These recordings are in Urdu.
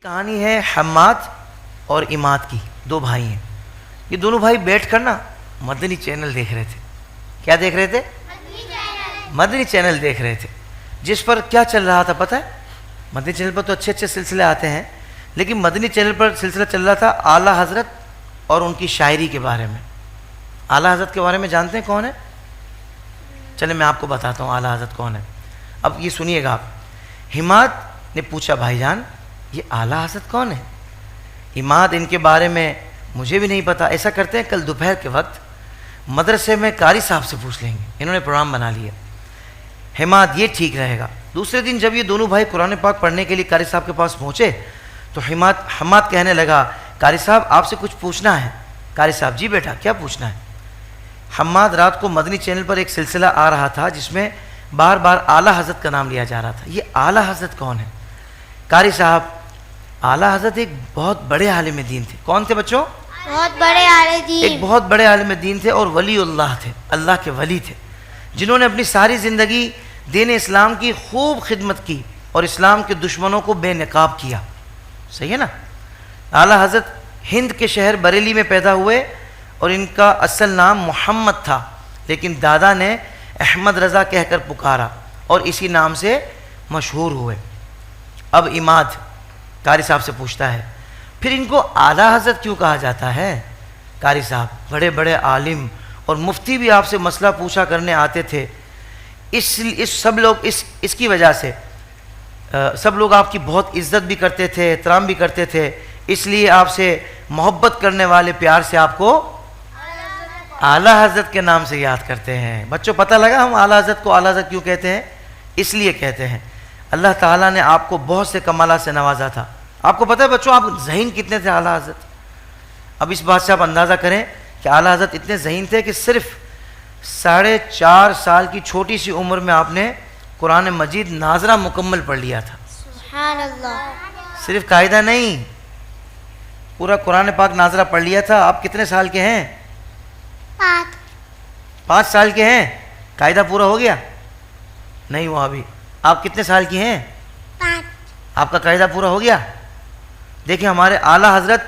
کہانی ہے حماد اور اماد کی. دو بھائی ہیں. یہ دونوں بھائی بیٹھ کر نا مدنی چینل دیکھ رہے تھے. کیا دیکھ رہے تھے؟ مدنی چینل دیکھ رہے تھے. جس پر کیا چل رہا تھا پتہ ہے؟ مدنی چینل پر تو اچھے اچھے سلسلے آتے ہیں، لیکن مدنی چینل پر سلسلہ چل رہا تھا اعلیٰ حضرت اور ان کی شاعری کے بارے میں. اعلیٰ حضرت کے بارے میں جانتے ہیں کون ہے؟ چلے میں آپ کو بتاتا ہوں اعلیٰ حضرت کون ہے. اب یہ سنیے گا آپ. حماد نے پوچھا بھائی جان یہ اعلیٰ حضرت کون ہے؟ اماد ان کے بارے میں مجھے بھی نہیں پتا. ایسا کرتے ہیں کل دوپہر کے وقت مدرسے میں قاری صاحب سے پوچھ لیں گے. انہوں نے پروگرام بنا لیا. حماد یہ ٹھیک رہے گا. دوسرے دن جب یہ دونوں بھائی قرآن پاک پڑھنے کے لیے قاری صاحب کے پاس پہنچے تو حماد کہنے لگا قاری صاحب آپ سے کچھ پوچھنا ہے. قاری صاحب جی بیٹا کیا پوچھنا ہے؟ حماد رات کو مدنی چینل پر ایک سلسلہ آ رہا تھا جس میں بار بار اعلیٰ حضرت کا نام لیا جا رہا تھا. یہ اعلیٰ حضرت کون ہے؟ قاری صاحب اعلیٰ حضرت ایک بہت بڑے عالم دین تھے. کون تھے بچوں؟ بہت بڑے عالم دین. ایک بہت بڑے عالم دین تھے اور ولی اللہ تھے. اللہ کے ولی تھے جنہوں نے اپنی ساری زندگی دین اسلام کی خوب خدمت کی اور اسلام کے دشمنوں کو بے نقاب کیا. صحیح ہے نا؟ اعلیٰ حضرت ہند کے شہر بریلی میں پیدا ہوئے اور ان کا اصل نام محمد تھا، لیکن دادا نے احمد رضا کہہ کر پکارا اور اسی نام سے مشہور ہوئے. اب اماد قاری صاحب سے پوچھتا ہے پھر ان کو اعلیٰ حضرت کیوں کہا جاتا ہے؟ قاری صاحب بڑے بڑے عالم اور مفتی بھی آپ سے مسئلہ پوچھا کرنے آتے تھے. اس کی وجہ سے سب لوگ آپ کی بہت عزت بھی کرتے تھے، احترام بھی کرتے تھے. اس لیے آپ سے محبت کرنے والے پیار سے آپ کو اعلیٰ حضرت کے نام سے یاد کرتے ہیں. بچوں پتہ لگا ہم اعلیٰ حضرت کو اعلیٰ حضرت کیوں کہتے ہیں؟ اس لیے کہتے ہیں اللہ تعالیٰ نے آپ کو بہت سے کمالات سے نوازا تھا. آپ کو پتہ ہے بچوں آپ ذہین کتنے تھے اعلیٰ حضرت؟ اب اس بات سے آپ اندازہ کریں کہ اعلیٰ حضرت اتنے ذہین تھے کہ صرف 4.5 سال کی چھوٹی سی عمر میں آپ نے قرآن مجید ناظرہ مکمل پڑھ لیا تھا. سبحان اللہ. صرف قاعدہ نہیں، پورا قرآن پاک ناظرہ پڑھ لیا تھا. آپ کتنے سال کے ہیں؟ 5 سال کے ہیں. قاعدہ پورا ہو گیا؟ نہیں ہوا ابھی. آپ کتنے سال کی ہیں؟ 5. آپ کا قاعدہ پورا ہو گیا؟ دیکھیں ہمارے اعلیٰ حضرت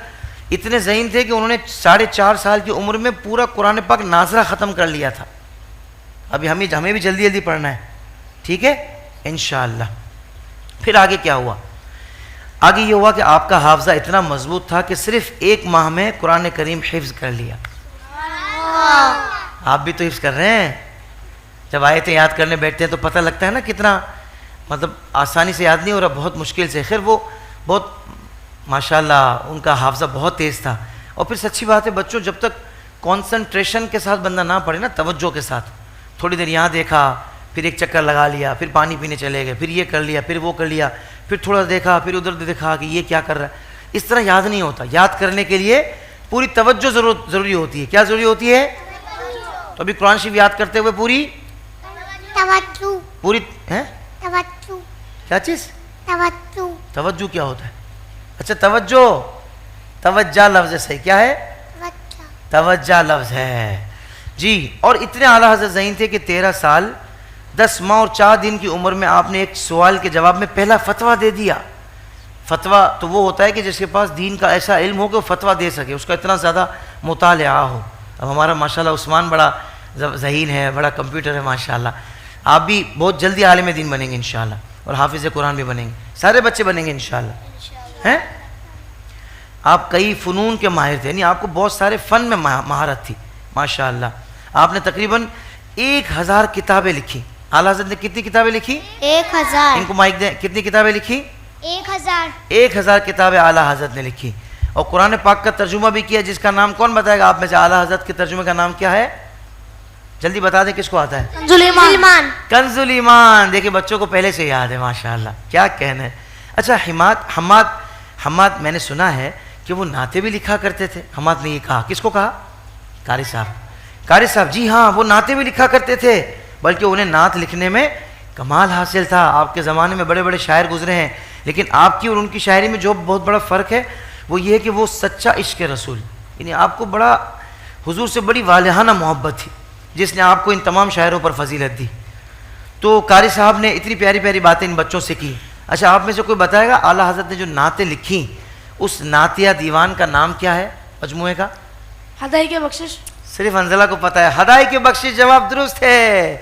اتنے ذہین تھے کہ انہوں نے 4.5 سال کی عمر میں پورا قرآن پاک ناظرہ ختم کر لیا تھا. ابھی ہمیں بھی جلدی جلدی پڑھنا ہے، ٹھیک ہے انشاءاللہ. پھر آگے کیا ہوا؟ آگے یہ ہوا کہ آپ کا حافظہ اتنا مضبوط تھا کہ صرف 1 ماہ میں قرآن کریم حفظ کر لیا. آپ بھی تو حفظ کر رہے ہیں. جب آیتیں یاد کرنے بیٹھتے ہیں تو پتہ لگتا ہے نا کتنا مطلب آسانی سے یاد نہیں ہو رہا، بہت مشکل سے. خیر وہ بہت ماشاءاللہ ان کا حافظہ بہت تیز تھا. اور پھر سچی بات ہے بچوں جب تک کانسنٹریشن کے ساتھ بندہ نہ پڑھے نا، توجہ کے ساتھ، تھوڑی دیر یہاں دیکھا پھر ایک چکر لگا لیا، پھر پانی پینے چلے گئے، پھر یہ کر لیا، پھر وہ کر لیا، پھر تھوڑا دیکھا، پھر ادھر دیکھا کہ یہ کیا کر رہا ہے، اس طرح یاد نہیں ہوتا. یاد کرنے کے لیے پوری توجہ ضروری ہوتی ہے. کیا ضروری ہوتی ہے؟ تو ابھی قرآن شریف یاد کرتے ہوئے پوری ہیں کیا چیز؟ توجہ کیا ہوتا ہے؟ اچھا توجہ لفظ ہے. صحیح کیا ہے؟ توجہ لفظ ہے جی. اور اتنے اعلیٰ حضرت ذہین تھے کہ 13 سال 10 ماہ اور 4 دن کی عمر میں آپ نے ایک سوال کے جواب میں پہلا فتویٰ دے دیا. فتویٰ تو وہ ہوتا ہے کہ جس کے پاس دین کا ایسا علم ہو کہ وہ فتویٰ دے سکے، اس کا اتنا زیادہ مطالعہ ہو. اب ہمارا ماشاءاللہ عثمان بڑا ذہین ہے، بڑا کمپیوٹر ہے ماشاءاللہ. آپ بھی بہت جلدی عالم دین بنیں گے انشاءاللہ، اور حافظ قرآن بھی بنیں گے. سارے بچے بنیں گے انشاءاللہ. ہیں آپ کئی فنون کے ماہر تھے، یعنی آپ کو بہت سارے فن میں مہارت تھی ماشاءاللہ. آپ نے تقریباً 1000 کتابیں لکھی. اعلیٰ حضرت نے کتنی کتابیں لکھی؟ 1000. ان کو مائک دیں. کتنی کتابیں لکھی؟ 1000. 1000 کتابیں اعلیٰ حضرت نے لکھی. اور قرآن پاک کا ترجمہ بھی کیا جس کا نام کون بتائے گا آپ میں سے؟ اعلیٰ حضرت کے ترجمے کا نام کیا ہے؟ جلدی بتا دیں کس کو آتا ہے؟ کنز الایمان. دیکھیں بچوں کو پہلے سے یاد ہے ماشاءاللہ. کیا کہنا ہے. اچھا حماد میں نے سنا ہے کہ وہ نعتیں بھی لکھا کرتے تھے. حماد نے یہ کہا. کس کو کہا؟ قاری صاحب جی ہاں وہ نعتیں بھی لکھا کرتے تھے، بلکہ انہیں نعت لکھنے میں کمال حاصل تھا. آپ کے زمانے میں بڑے بڑے شاعر گزرے ہیں، لیکن آپ کی اور ان کی شاعری میں جو بہت بڑا فرق ہے وہ یہ ہے کہ وہ سچا عشق رسول، یعنی آپ کو بڑا حضور سے بڑی والہانہ محبت تھی جس نے آپ کو ان تمام شاعروں پر فضیلت دی. تو قاری صاحب نے اتنی پیاری پیاری باتیں ان بچوں سے کی. اچھا آپ میں سے کوئی بتائے گا اعلیٰ حضرت نے جو نعتیں لکھی اس نعتیہ دیوان کا نام کیا ہے مجموعے کا؟ ہدائی کے بخشش. صرف حنزلہ کو پتہ ہے. ہدائی کی بخشش جواب درست ہے.